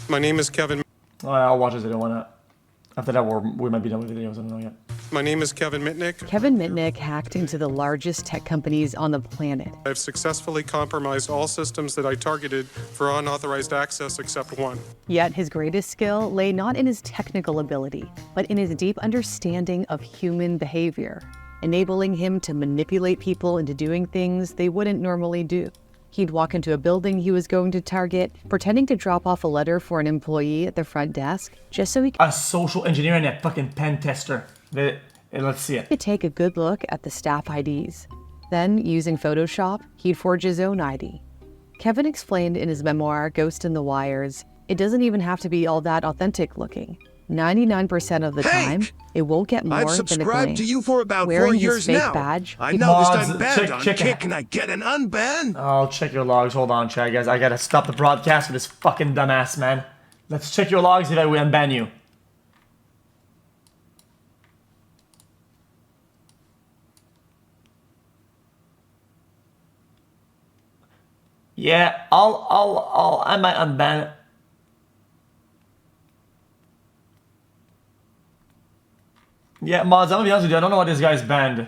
My name is Kevin. Oh, I'll watch this video. Why not? After that, we might be done with videos. I don't know yet. My name is Kevin Mitnick. Kevin Mitnick hacked into the largest tech companies on the planet. I've successfully compromised all systems that I targeted for unauthorized access except one. Yet his greatest skill lay not in his technical ability, but in his deep understanding of human behavior, enabling him to manipulate people into doing things they wouldn't normally do. He'd walk into a building he was going to target, pretending to drop off a letter for an employee at the front desk, just so he A social engineer and a fucking pen tester. Let's see it. could take a good look at the staff IDs. Then, using Photoshop, he'd forge his own ID. Kevin explained in his memoir, Ghost in the Wires, it doesn't even have to be all that authentic looking. 99% of the time, it won't get more I've than a subscribed glance. to you for about Wearing 4 his years fake now. badge, I he- noticed Mods, I'm banned on check- Kick. Can I get an unban? I'll check your logs. Hold on, chat, guys. I gotta stop the broadcast with this fucking dumbass, man. Let's check your logs if I will unban you. Yeah, I might unban it. Yeah, mods, I'm gonna be honest with you, I don't know why this guy's banned.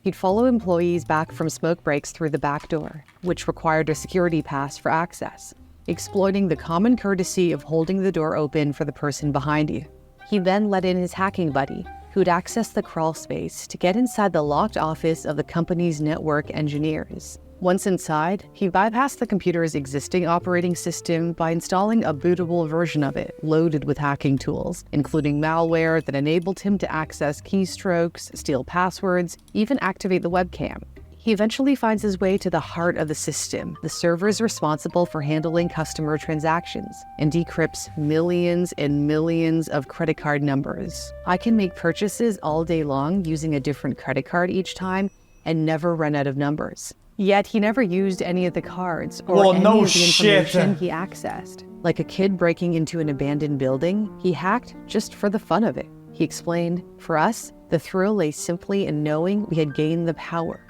He'd follow employees back from smoke breaks through the back door, which required a security pass for access, exploiting the common courtesy of holding the door open for the person behind you. He then let in his hacking buddy, who'd access the crawl space to get inside the locked office of the company's network engineers. Once inside, he bypassed the computer's existing operating system by installing a bootable version of it, loaded with hacking tools, including malware that enabled him to access keystrokes, steal passwords, even activate the webcam. He eventually finds his way to the heart of the system, the servers responsible for handling customer transactions, and decrypts millions and millions of credit card numbers. I can make purchases all day long using a different credit card each time and never run out of numbers. Yet he never used any of the cards or any no of the information shit. he accessed. Like a kid breaking into an abandoned building, he hacked just for the fun of it. He explained, for us, the thrill lay simply in knowing we had gained the power.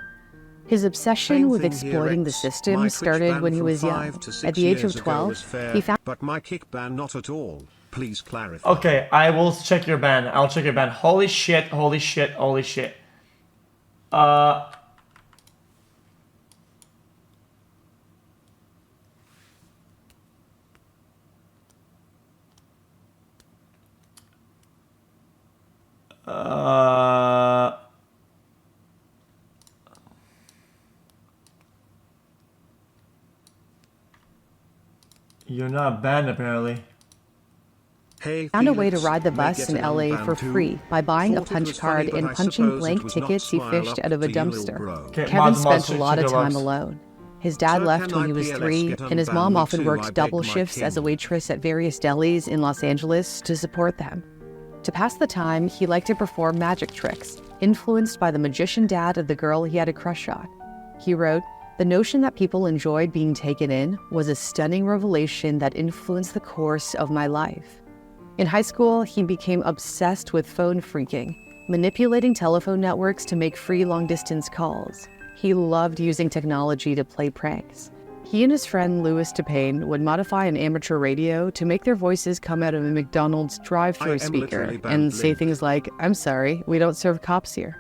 His obsession with exploiting the system started when he was young. At the age of 12, he found But my kick ban not at all. Please clarify. Okay, I will check your ban. I'll check your ban. Holy shit, holy shit, holy shit. You're not banned apparently. Hey, found a way to Felix, ride the may bus get in an LA unban for too. free by buying a Thought it punch was card funny, but and I punching suppose it blank was not tickets he smile fished up out of a to you, little dumpster. bro. Okay, Kevin mods, spent a check lot of your time logs. alone. His dad So left can when he was IPLS 3, get and his unbanned mom me often too, I worked beg double my shifts as a king. waitress at various delis in Los Angeles to support them. To pass the time, he liked to perform magic tricks, influenced by the magician dad of the girl he had a crush on. He wrote, "The notion that people enjoyed being taken in was a stunning revelation that influenced the course of my life." In high school, he became obsessed with phone phreaking, manipulating telephone networks to make free long-distance calls. He loved using technology to play pranks. He and his friend Louis DePayne would modify an amateur radio to make their voices come out of a McDonald's I drive-thru am speaker literally banned, and say Link. things like, "I'm sorry, we don't serve cops here."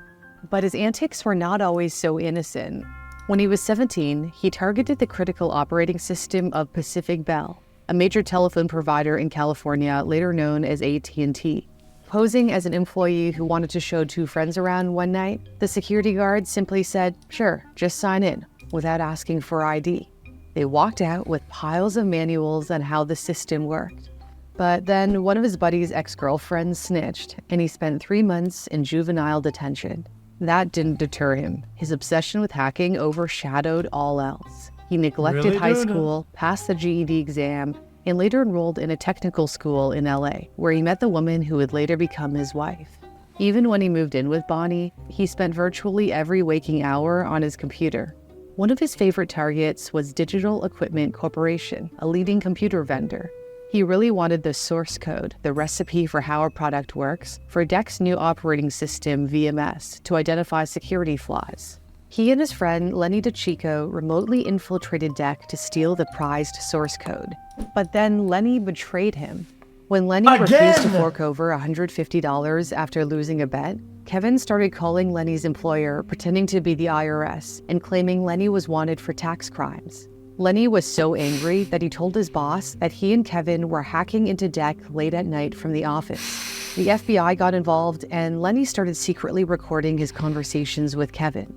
But his antics were not always so innocent. When he was 17, he targeted the critical operating system of Pacific Bell, a major telephone provider in California, later known as AT&T. Posing as an employee who wanted to show two friends around one night, the security guard simply said, "Sure, just sign in," without asking for ID. They walked out with piles of manuals on how the system worked. But then one of his buddy's ex-girlfriends snitched, and he spent 3 months in juvenile detention. That didn't deter him. His obsession with hacking overshadowed all else. He neglected Really, high dude? school, passed the GED exam, and later enrolled in a technical school in LA, where he met the woman who would later become his wife. Even when he moved in with Bonnie, he spent virtually every waking hour on his computer. One of his favorite targets was Digital Equipment Corporation, a leading computer vendor. He really wanted the source code, the recipe for how a product works, for DEC's new operating system, VMS, to identify security flaws. He and his friend Lenny DeChico remotely infiltrated DEC to steal the prized source code. But then Lenny betrayed him. When Lenny refused to fork over $150 after losing a bet, Kevin started calling Lenny's employer, pretending to be the IRS, and claiming Lenny was wanted for tax crimes. Lenny was so angry that he told his boss that he and Kevin were hacking into DEC late at night from the office. The FBI got involved, and Lenny started secretly recording his conversations with Kevin.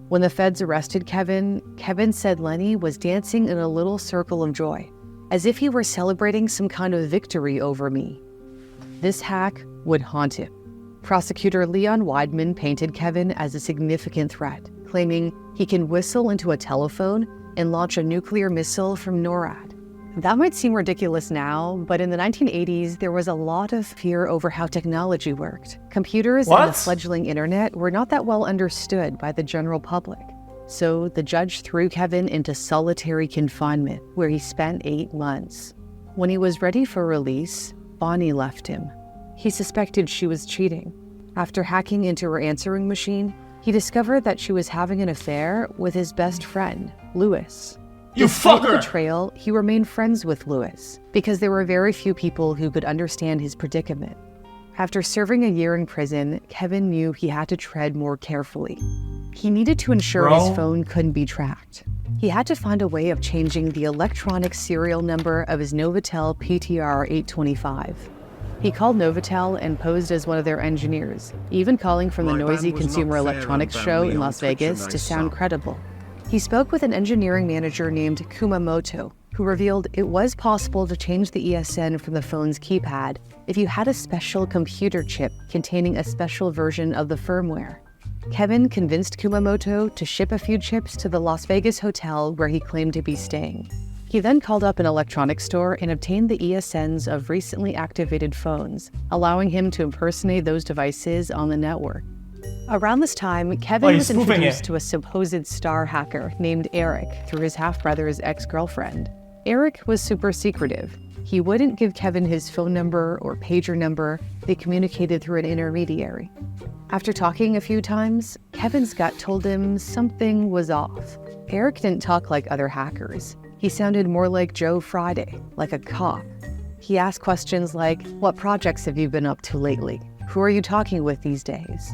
When the feds arrested Kevin, Kevin said Lenny was dancing in a little circle of joy, as if he were celebrating some kind of victory over me. This hack would haunt him. Prosecutor Leon Weidman painted Kevin as a significant threat, claiming he can whistle into a telephone and launch a nuclear missile from NORAD. That might seem ridiculous now, but in the 1980s, there was a lot of fear over how technology worked. Computers and the fledgling internet were not that well understood by the general public. So the judge threw Kevin into solitary confinement, where he spent 8 months. When he was ready for release, Bonnie left him. He suspected she was cheating. After hacking into her answering machine, he discovered that she was having an affair with his best friend, Louis. Despite the betrayal, he remained friends with Louis, because there were very few people who could understand his predicament. After serving a year in prison, Kevin knew he had to tread more carefully. He needed to ensure his phone couldn't be tracked. He had to find a way of changing the electronic serial number of his Novotel PTR 825. He called Novotel and posed as one of their engineers, even calling from the noisy Consumer Electronics Show in Las Vegas to sound credible. He spoke with an engineering manager named Kumamoto, who revealed it was possible to change the ESN from the phone's keypad if you had a special computer chip containing a special version of the firmware. Kevin convinced Kumamoto to ship a few chips to the Las Vegas hotel where he claimed to be staying. He then called up an electronics store and obtained the ESNs of recently activated phones, allowing him to impersonate those devices on the network. Around this time, Kevin was introduced to a supposed star hacker named Eric through his half-brother's ex-girlfriend. Eric was super secretive. He wouldn't give Kevin his phone number or pager number. They communicated through an intermediary. After talking a few times, Kevin's gut told him something was off. Eric didn't talk like other hackers. He sounded more like Joe Friday, like a cop. He asked questions like, "What projects have you been up to lately? Who are you talking with these days?"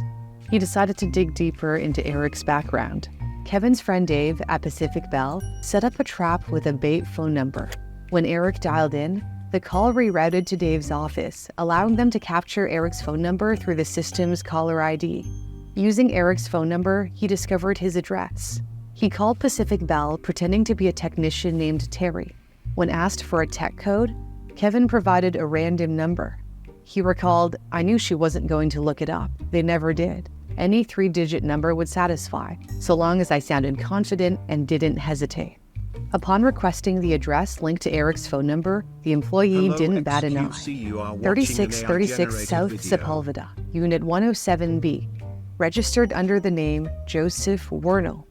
He decided to dig deeper into Eric's background. Kevin's friend Dave at Pacific Bell set up a trap with a bait phone number. When Eric dialed in, the call rerouted to Dave's office, allowing them to capture Eric's phone number through the system's caller ID. Using Eric's phone number, he discovered his address. He called Pacific Bell, pretending to be a technician named Terry. When asked for a tech code, Kevin provided a random number. He recalled, "I knew she wasn't going to look it up. They never did. Any 3-digit number would satisfy, so long as I sounded confident and didn't hesitate." Upon requesting the address linked to Eric's phone number, the employee didn't bat an eye. 3636 South Sepulveda, Unit 107B, registered under the name Joseph Wernell.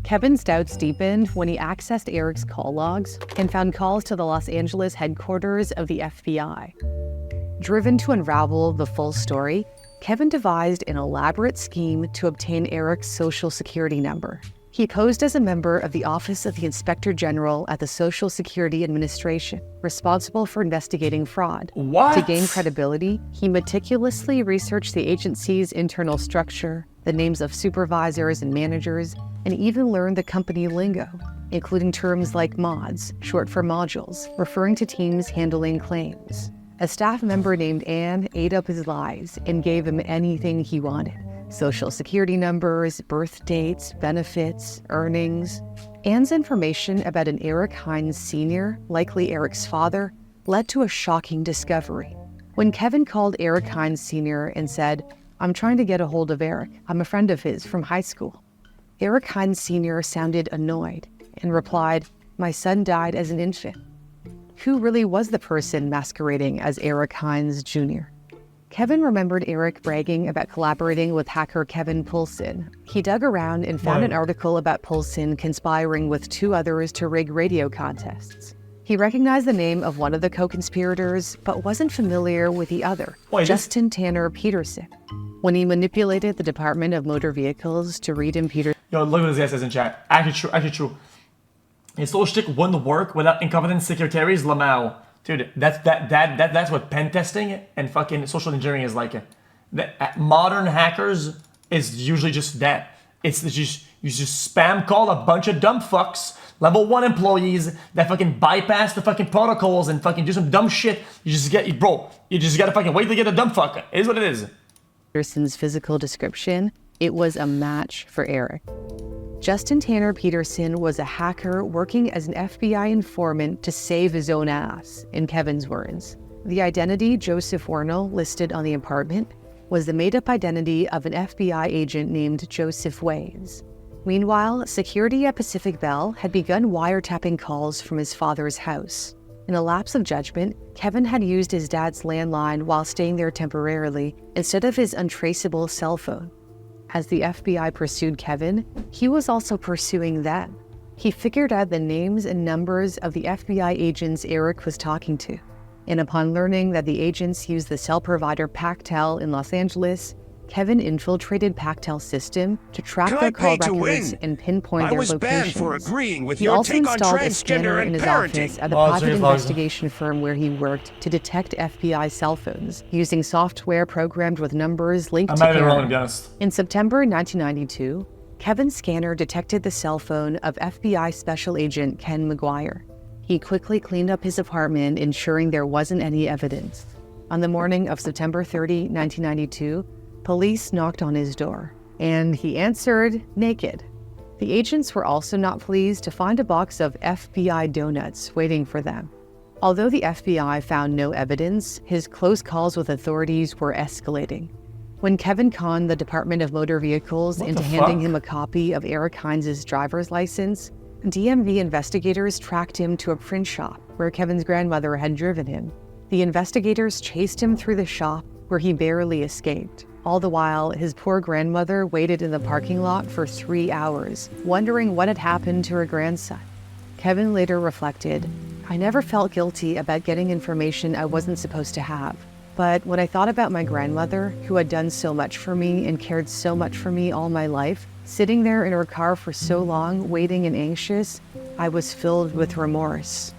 Kevin's doubts deepened when he accessed Eric's call logs and found calls to the Los Angeles headquarters of the FBI. Driven to unravel the full story, Kevin devised an elaborate scheme to obtain Eric's social security number. He posed as a member of the Office of the Inspector General at the Social Security Administration, responsible for investigating fraud. To gain credibility, he meticulously researched the agency's internal structure, the names of supervisors and managers, and even learned the company lingo, including terms like mods, short for modules, referring to teams handling claims. A staff member named Ann ate up his lies and gave him anything he wanted: social security numbers, birth dates, benefits, earnings. Ann's information about an Eric Hines Sr., likely Eric's father, led to a shocking discovery. When Kevin called Eric Hines Sr. and said, "I'm trying to get a hold of Eric. I'm a friend of his from high school," Eric Hines Sr. sounded annoyed and replied, "My son died as an infant." Who really was the person masquerading as Eric Hines Jr.? Kevin remembered Eric bragging about collaborating with hacker Kevin Poulsen. He dug around and found an article about Poulsen conspiring with 2 others to rig radio contests. He recognized the name of one of the co-conspirators, but wasn't familiar with the other, Justin Tanner Peterson. When he manipulated the Department of Motor Vehicles to read in Peterson, Yo, look what this guy says in chat. Actually true. His whole shtick wouldn't work without incompetent secretaries, Lamau. Dude, that's what pen testing and fucking social engineering is like. Modern hackers is usually just that. It's just you just spam call a bunch of dumb fucks, level 1 employees that fucking bypass the fucking protocols and fucking do some dumb shit. You just gotta fucking wait to get a dumb fuck. It is what it is. Peterson's physical description, it was a match for Eric. Justin Tanner Peterson was a hacker working as an FBI informant to save his own ass, in Kevin's words. The identity Joseph Warnell listed on the apartment was the made-up identity of an FBI agent named Joseph Ways. Meanwhile, security at Pacific Bell had begun wiretapping calls from his father's house. In a lapse of judgment, Kevin had used his dad's landline while staying there temporarily instead of his untraceable cell phone. As the FBI pursued Kevin, he was also pursuing them. He figured out the names and numbers of the FBI agents Eric was talking to. And upon learning that the agents used the cell provider Pactel in Los Angeles, Kevin infiltrated Pactel's system to track Can their I call pay to records win? and pinpoint I their was banned locations. for agreeing with He your also take on installed a transgender scanner in and his parenting. office at the Oh, private serious, investigation firm where he worked to detect FBI cell phones, using software programmed with numbers linked I to might be wrong, to Karen. be honest. In September 1992, Kevin's scanner detected the cell phone of FBI Special Agent Ken McGuire. He quickly cleaned up his apartment, ensuring there wasn't any evidence. On the morning of September 30, 1992, police knocked on his door, and he answered naked. The agents were also not pleased to find a box of FBI donuts waiting for them. Although the FBI found no evidence, his close calls with authorities were escalating. When Kevin conned the Department of Motor Vehicles What into the handing fuck? him a copy of Eric Hines' driver's license, DMV investigators tracked him to a print shop where Kevin's grandmother had driven him. The investigators chased him through the shop where he barely escaped. All the while, his poor grandmother waited in the parking lot for 3 hours, wondering what had happened to her grandson. Kevin later reflected, "I never felt guilty about getting information I wasn't supposed to have. But when I thought about my grandmother, who had done so much for me and cared so much for me all my life, sitting there in her car for so long, waiting and anxious, I was filled with remorse."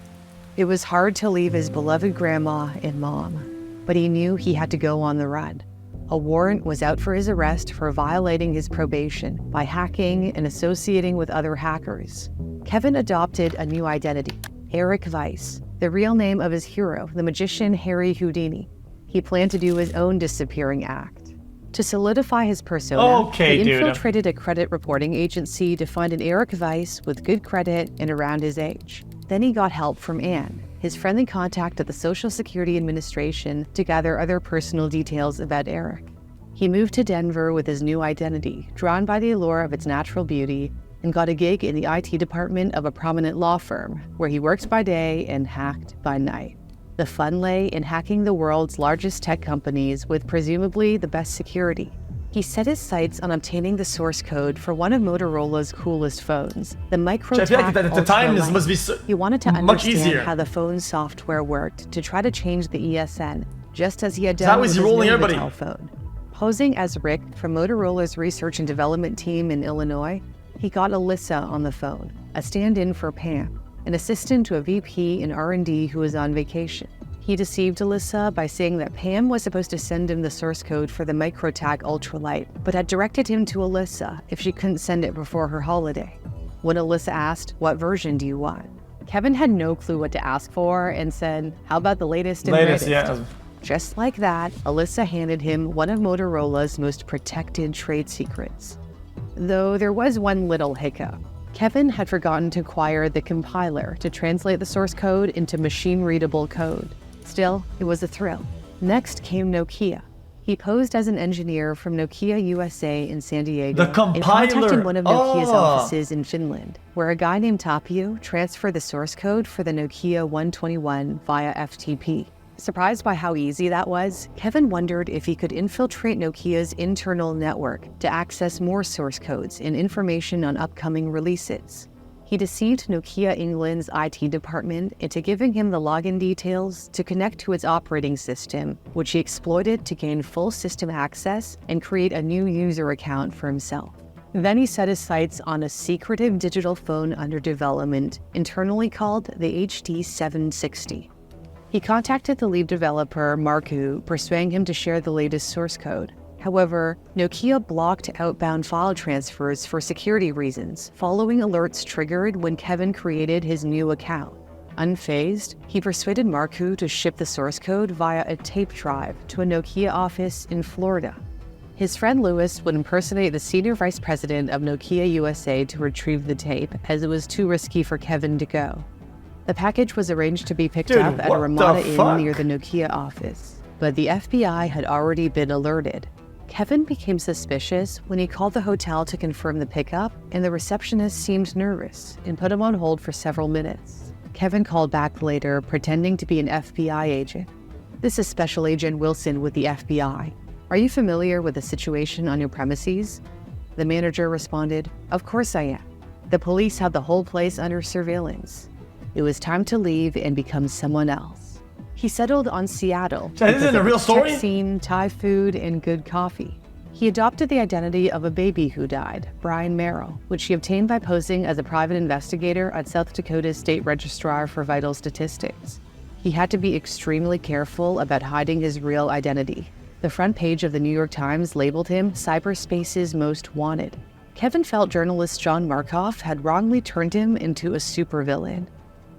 It was hard to leave his beloved grandma and mom, but he knew he had to go on the run. A warrant was out for his arrest for violating his probation by hacking and associating with other hackers. Kevin adopted a new identity, Eric Weiss, the real name of his hero, the magician Harry Houdini. He planned to do his own disappearing act. To solidify his persona, Okay, he dude. infiltrated a credit reporting agency to find an Eric Weiss with good credit and around his age. Then he got help from Anne, his friendly contact at the Social Security Administration, to gather other personal details about Eric. He moved to Denver with his new identity, drawn by the allure of its natural beauty, and got a gig in the IT department of a prominent law firm, where he worked by day and hacked by night. The fun lay in hacking the world's largest tech companies with presumably the best security. He set his sights on obtaining the source code for one of Motorola's coolest phones, the Micro. I feel like at the time this must be He wanted to much understand easier. how the phone's software worked to try to change the ESN, just as he had How done with is his he rolling everybody? Novotel phone. Posing as Rick from Motorola's research and development team in Illinois, he got Alyssa on the phone, a stand-in for Pam, an assistant to a VP in R&D who was on vacation. He deceived Alyssa by saying that Pam was supposed to send him the source code for the MicroTag Ultralight, but had directed him to Alyssa if she couldn't send it before her holiday. When Alyssa asked, "What version do you want?" Kevin had no clue what to ask for and said, "How about the latest and Latest, greatest?" yeah. Just like that, Alyssa handed him one of Motorola's most protected trade secrets. Though there was one little hiccup. Kevin had forgotten to acquire the compiler to translate the source code into machine-readable code. Still, it was a thrill. Next came Nokia. He posed as an engineer from Nokia USA in San Diego The and compiler. contacted one of Nokia's Oh. offices in Finland, where a guy named Tapio transferred the source code for the Nokia 121 via FTP. Surprised by how easy that was, Kevin wondered if he could infiltrate Nokia's internal network to access more source codes and information on upcoming releases. He deceived Nokia England's IT department into giving him the login details to connect to its operating system, which he exploited to gain full system access and create a new user account for himself. Then he set his sights on a secretive digital phone under development, internally called the HD760. He contacted the lead developer, Marku, persuading him to share the latest source code. However, Nokia blocked outbound file transfers for security reasons, following alerts triggered when Kevin created his new account. Unfazed, he persuaded Marku to ship the source code via a tape drive to a Nokia office in Florida. His friend Lewis would impersonate the senior vice president of Nokia USA to retrieve the tape, as it was too risky for Kevin to go. The package was arranged to be picked up at a Ramada Inn near the Nokia office, but the FBI had already been alerted. Kevin became suspicious when he called the hotel to confirm the pickup, and the receptionist seemed nervous and put him on hold for several minutes. Kevin called back later, pretending to be an FBI agent. "This is Special Agent Wilson with the FBI. Are you familiar with the situation on your premises?" The manager responded, "Of course I am. The police have the whole place under surveillance." It was time to leave and become someone else. He settled on Seattle. So this isn't a real story? Tech scene, Thai food, and good coffee. He adopted the identity of a baby who died, Brian Merrill, which he obtained by posing as a private investigator at South Dakota's State Registrar for Vital Statistics. He had to be extremely careful about hiding his real identity. The front page of the New York Times labeled him cyberspace's most wanted. Kevin felt journalist John Markoff had wrongly turned him into a supervillain.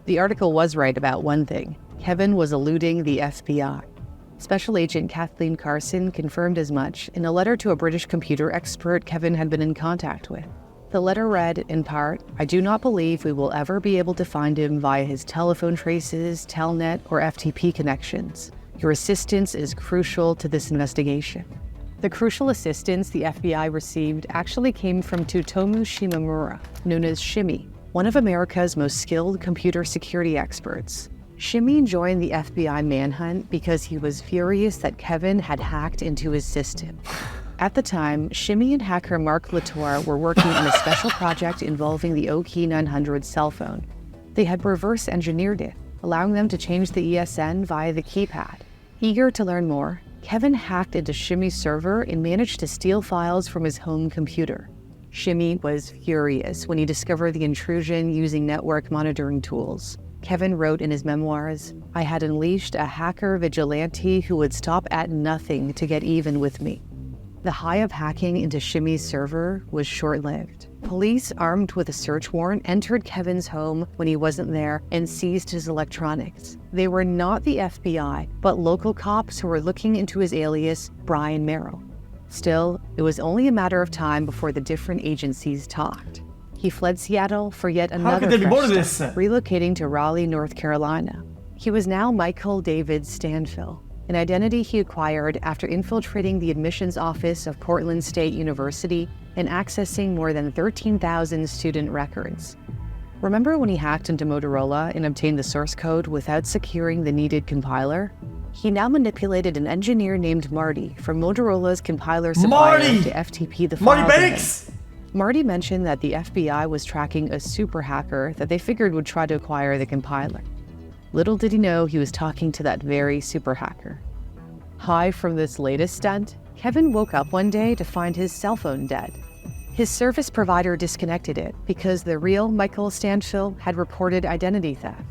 The article was right about one thing. Kevin was eluding the FBI. Special Agent Kathleen Carson confirmed as much in a letter to a British computer expert Kevin had been in contact with. The letter read, in part, "I do not believe we will ever be able to find him via his telephone traces, Telnet, or FTP connections. Your assistance is crucial to this investigation." The crucial assistance the FBI received actually came from Tsutomu Shimamura, known as Shimmy, one of America's most skilled computer security experts. Shimmy joined the FBI manhunt because he was furious that Kevin had hacked into his system. At the time, Shimmy and hacker Mark Latour were working on a special project involving the Oki 900 cell phone. They had reverse engineered it, allowing them to change the ESN via the keypad. Eager to learn more, Kevin hacked into Shimmy's server and managed to steal files from his home computer. Shimmy was furious when he discovered the intrusion using network monitoring tools. Kevin wrote in his memoirs, "I had unleashed a hacker vigilante who would stop at nothing to get even with me." The high of hacking into Shimmy's server was short-lived. Police, armed with a search warrant, entered Kevin's home when he wasn't there and seized his electronics. They were not the FBI, but local cops who were looking into his alias, Brian Merrill. Still, it was only a matter of time before the different agencies talked. He fled Seattle for yet another fresh step, relocating to Raleigh, North Carolina. He was now Michael David Stanfill, an identity he acquired after infiltrating the admissions office of Portland State University and accessing more than 13,000 student records. Remember when he hacked into Motorola and obtained the source code without securing the needed compiler? He now manipulated an engineer named Marty from Motorola's compiler supplier to FTP the file. Marty Banks! Marty mentioned that the FBI was tracking a super hacker that they figured would try to acquire the compiler. Little did he know he was talking to that very super hacker. High from this latest stunt, Kevin woke up one day to find his cell phone dead. His service provider disconnected it because the real Michael Stanfill had reported identity theft.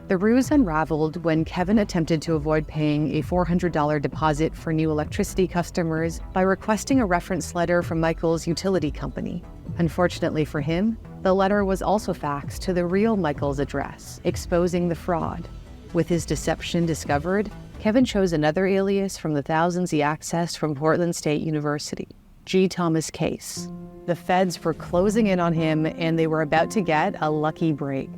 The ruse unraveled when Kevin attempted to avoid paying a $400 deposit for new electricity customers by requesting a reference letter from Michael's utility company. Unfortunately for him, the letter was also faxed to the real Michael's address, exposing the fraud. With his deception discovered, Kevin chose another alias from the thousands he accessed from Portland State University, G. Thomas Case. The feds were closing in on him, and they were about to get a lucky break.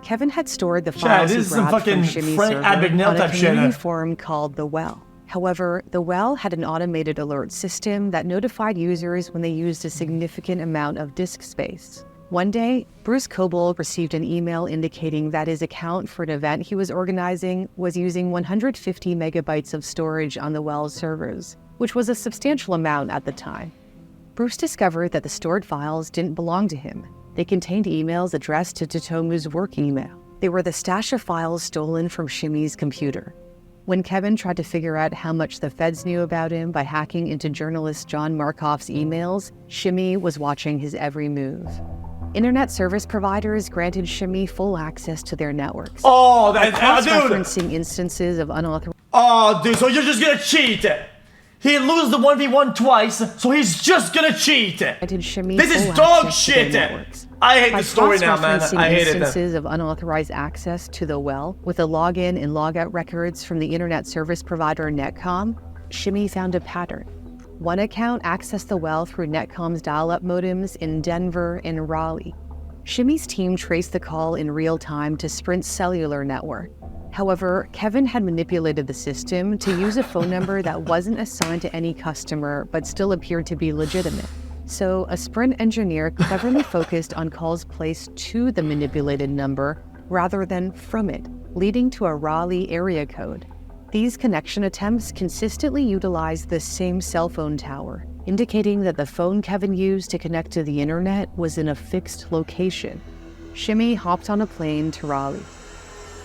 Kevin had stored the files he grabbed from Shimmy's server on a community forum called The Well. However, The Well had an automated alert system that notified users when they used a significant amount of disk space. One day, Bruce Coble received an email indicating that his account for an event he was organizing was using 150 megabytes of storage on The Well's servers, which was a substantial amount at the time. Bruce discovered that the stored files didn't belong to him. They contained emails addressed to Tsutomu's work email. They were the stash of files stolen from Shimmy's computer. When Kevin tried to figure out how much the feds knew about him by hacking into journalist John Markoff's emails, Shimmy was watching his every move. Internet service providers granted Shimmy full access to their networks. Oh, by dude. cross-referencing instances of unauthorized... Oh, dude, so you're just gonna cheat. He loses the 1v1 twice, so he's just gonna cheat. Shimmy This is full dog access to their shit. networks. I hate By the story now, man. cross-referencing I hate it. instances of unauthorized access to the well with the login and logout records from the internet service provider Netcom, Shimmy found a pattern. One account accessed the well through Netcom's dial-up modems in Denver and Raleigh. Shimmy's team traced the call in real time to Sprint's cellular network. However, Kevin had manipulated the system to use a phone number that wasn't assigned to any customer but still appeared to be legitimate. So a Sprint engineer cleverly focused on calls placed to the manipulated number rather than from it, leading to a Raleigh area code. These connection attempts consistently utilized the same cell phone tower, indicating that the phone Kevin used to connect to the internet was in a fixed location. Shimmy hopped on a plane to Raleigh.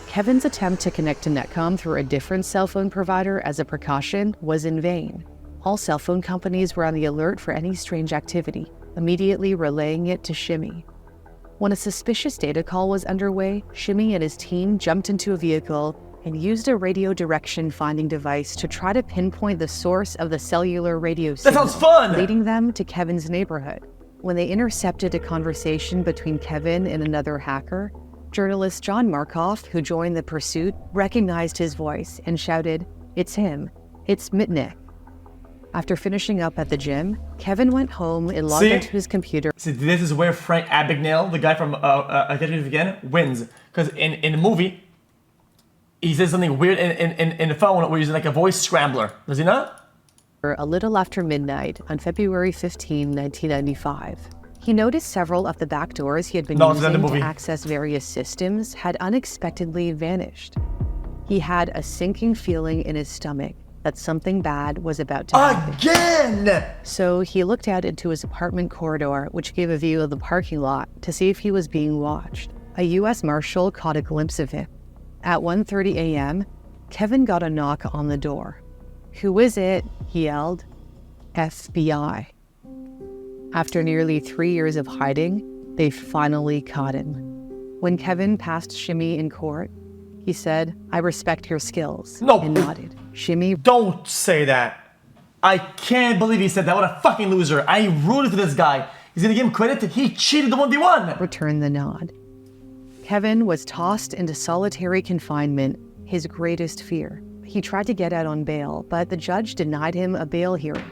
Kevin's attempt to connect to Netcom through a different cell phone provider as a precaution was in vain. All cell phone companies were on the alert for any strange activity, immediately relaying it to Shimmy. When a suspicious data call was underway, Shimmy and his team jumped into a vehicle and used a radio direction finding device to try to pinpoint the source of the cellular radio signal, sounds fun! leading them to Kevin's neighborhood. When they intercepted a conversation between Kevin and another hacker, journalist John Markoff, who joined the pursuit, recognized his voice and shouted, "It's him. It's Mitnick." After finishing up at the gym, Kevin went home and logged into his computer. See, this is where Frank Abagnale, the guy from Identity Again, wins. Because in the movie, he says something weird in the phone where he's like a voice scrambler. Does he not? A little after midnight on February 15, 1995. He noticed several of the backdoors he had been using to access various systems had unexpectedly vanished. He had a sinking feeling in his stomach that something bad was about to happen. Again! So he looked out into his apartment corridor, which gave a view of the parking lot, to see if he was being watched. A U.S. Marshal caught a glimpse of him. At 1:30 a.m., Kevin got a knock on the door. "Who is it?" he yelled. "FBI." After nearly 3 years of hiding, they finally caught him. When Kevin passed Shimmy in court, he said, "I respect your skills," and nodded. Shimmy... Don't say that. I can't believe he said that. What a fucking loser. I rooted for this guy. He's gonna give him credit that he cheated the 1v1. returned the nod. Kevin was tossed into solitary confinement, his greatest fear. He tried to get out on bail, but the judge denied him a bail hearing.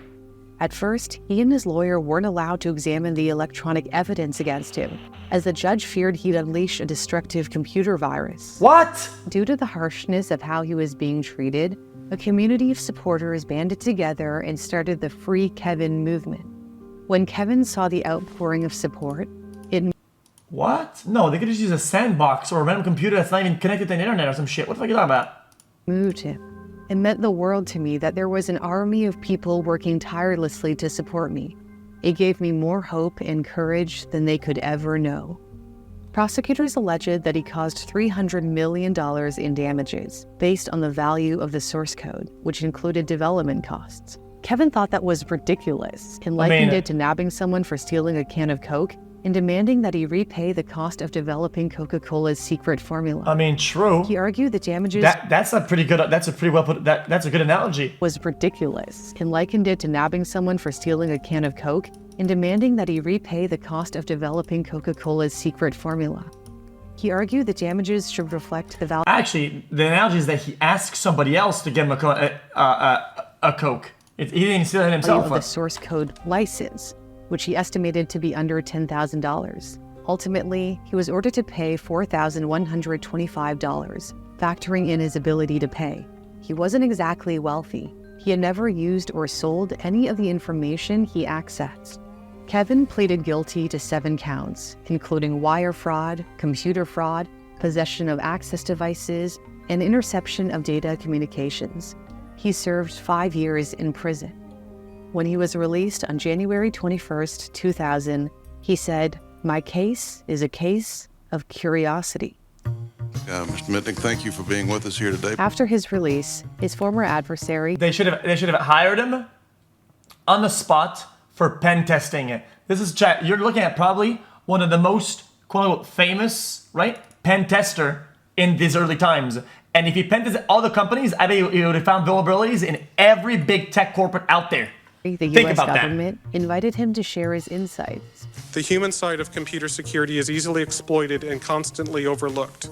At first, he and his lawyer weren't allowed to examine the electronic evidence against him, as the judge feared he'd unleash a destructive computer virus. What? Due to the harshness of how he was being treated, a community of supporters banded together and started the Free Kevin movement. When Kevin saw the outpouring of support, it... What? No, they could just use a sandbox or a random computer that's not even connected to the internet or some shit. What the fuck are you talking about? moved him. It meant the world to me that there was an army of people working tirelessly to support me. It gave me more hope and courage than they could ever know. Prosecutors alleged that he caused $300 million in damages based on the value of the source code, which included development costs. Kevin thought that was ridiculous and likened it to nabbing someone for stealing a can of Coke and demanding that he repay the cost of developing Coca-Cola's secret formula. I mean, true. He argued the damages that's a pretty good. That's a pretty well put. That's a good analogy. Was ridiculous and likened it to nabbing someone for stealing a can of Coke and demanding that he repay the cost of developing Coca-Cola's secret formula. He argued the damages should reflect the value. Actually, the analogy is that he asked somebody else to give him a Coke. He didn't steal it himself. Of the source code license, which he estimated to be under $10,000. Ultimately, he was ordered to pay $4,125, factoring in his ability to pay. He wasn't exactly wealthy. He had never used or sold any of the information he accessed. Kevin pleaded guilty to 7 counts, including wire fraud, computer fraud, possession of access devices, and interception of data communications. He served 5 years in prison. When he was released on January 21st, 2000, he said, "My case is a case of curiosity." Mr. Mitnick, thank you for being with us here today. After his release, his former adversary They should have hired him on the spot for pen testing. This is chat. You're looking at probably one of the most quote unquote famous, right, pen tester in these early times. And if he pen tested all the companies, I bet he would have found vulnerabilities in every big tech corporate out there. the Think US about that. government invited him to share his insights. The human side of computer security is easily exploited and constantly overlooked.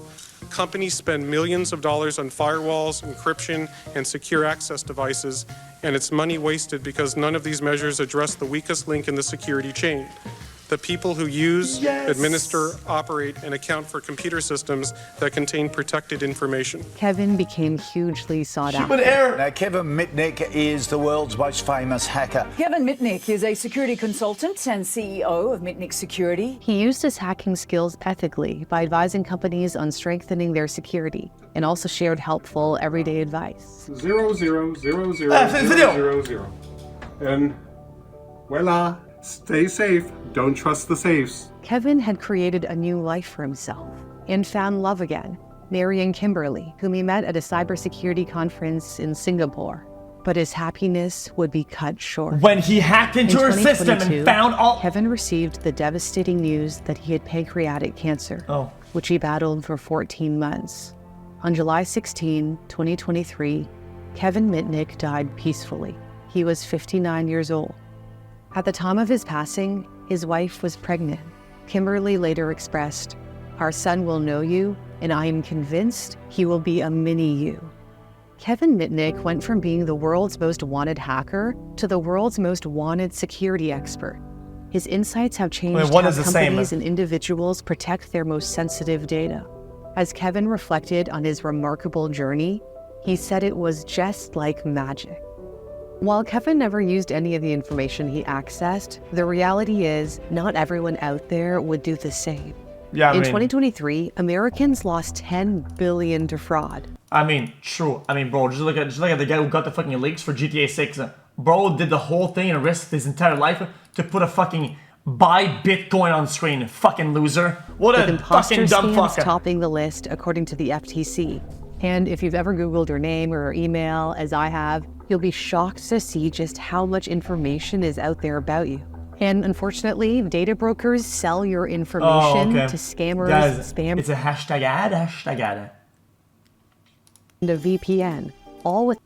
Companies spend millions of dollars on firewalls, encryption, and secure access devices, and it's money wasted because none of these measures address the weakest link in the security chain. The people who use, administer, operate, and account for computer systems that contain protected information. Kevin became hugely sought Human after. error. Now, Kevin Mitnick is the world's most famous hacker. Kevin Mitnick is a security consultant and CEO of Mitnick Security. He used his hacking skills ethically by advising companies on strengthening their security and also shared helpful everyday advice. 0000000. And voila, stay safe. Don't trust the safes. Kevin had created a new life for himself and found love again, marrying Kimberly, whom he met at a cybersecurity conference in Singapore. But his happiness would be cut short. When he hacked into In her system 2022, and found all. Kevin received the devastating news that he had pancreatic cancer, which he battled for 14 months. On July 16, 2023, Kevin Mitnick died peacefully. He was 59 years old. At the time of his passing, his wife was pregnant. Kimberly later expressed, "Our son will know you, and I am convinced he will be a mini you." Kevin Mitnick went from being the world's most wanted hacker to the world's most wanted security expert. His insights have changed one how is the same. companies and individuals protect their most sensitive data. As Kevin reflected on his remarkable journey, he said it was just like magic. While Kevin never used any of the information he accessed, the reality is not everyone out there would do the same. Yeah, In 2023, Americans lost $10 billion to fraud. I mean, true. I mean, bro, just look at the guy who got the fucking leaks for GTA 6. Bro did the whole thing and risked his entire life to put a fucking buy Bitcoin on screen. Fucking loser. What With a imposter fucking dumb scams fucker. topping the list according to the FTC. And if you've ever Googled your name or email, as I have, you'll be shocked to see just how much information is out there about you. And unfortunately, data brokers sell your information to scammers, Guys, spam, it's a hashtag ad. and a VPN, all with